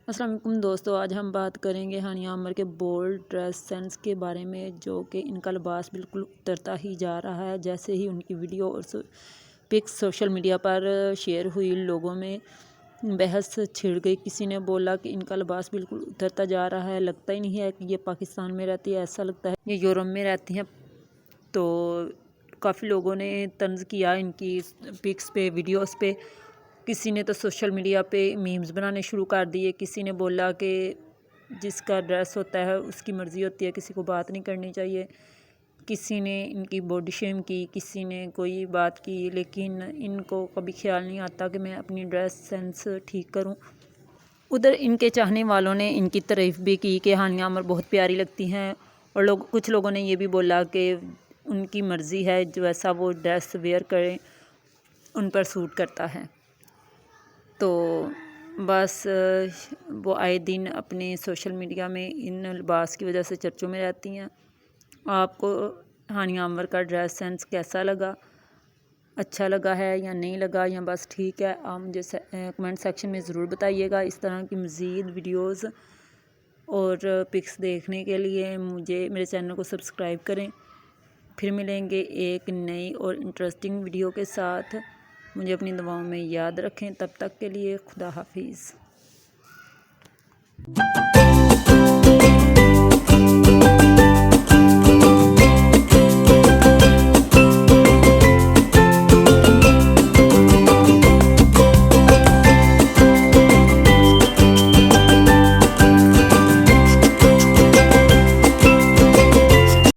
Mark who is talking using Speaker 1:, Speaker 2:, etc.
Speaker 1: السلام علیکم دوستو، آج ہم بات کریں گے ہانیہ عامر کے بولڈ ڈریس سینس کے بارے میں، جو کہ ان کا لباس بالکل اترتا ہی جا رہا ہے۔ جیسے ہی ان کی ویڈیو اور پکس سوشل میڈیا پر شیئر ہوئی، لوگوں میں بحث چھڑ گئی۔ کسی نے بولا کہ ان کا لباس بالکل اترتا جا رہا ہے، لگتا ہی نہیں ہے کہ یہ پاکستان میں رہتی ہے، ایسا لگتا ہے یہ یورپ میں رہتی ہیں۔ تو کافی لوگوں نے طنز کیا ان کی پکس پہ، ویڈیوز پہ۔ کسی نے تو سوشل میڈیا پہ میمز بنانے شروع کر دیے۔ کسی نے بولا کہ جس کا ڈریس ہوتا ہے اس کی مرضی ہوتی ہے، کسی کو بات نہیں کرنی چاہیے۔ کسی نے ان کی باڈی شیم کی، کسی نے کوئی بات کی، لیکن ان کو کبھی خیال نہیں آتا کہ میں اپنی ڈریس سینس ٹھیک کروں۔ ادھر ان کے چاہنے والوں نے ان کی تعریف بھی کی کہ ہانیہ عامر بہت پیاری لگتی ہیں، اور کچھ لوگوں نے یہ بھی بولا کہ ان کی مرضی ہے، جو ایسا وہ ڈریس ویئر کریں ان پر سوٹ کرتا ہے۔ تو بس وہ آئے دن اپنے سوشل میڈیا میں ان لباس کی وجہ سے چرچوں میں رہتی ہیں۔ آپ کو ہانیہ عامر کا ڈریس سینس کیسا لگا؟ اچھا لگا ہے یا نہیں لگا، یا بس ٹھیک ہے؟ آپ مجھے کمنٹ سیکشن میں ضرور بتائیے گا۔ اس طرح کی مزید ویڈیوز اور پکس دیکھنے کے لیے میرے چینل کو سبسکرائب کریں۔ پھر ملیں گے ایک نئی اور انٹرسٹنگ ویڈیو کے ساتھ۔ مجھے اپنی دعاؤں میں یاد رکھیں۔ تب تک کے لیے خدا حافظ۔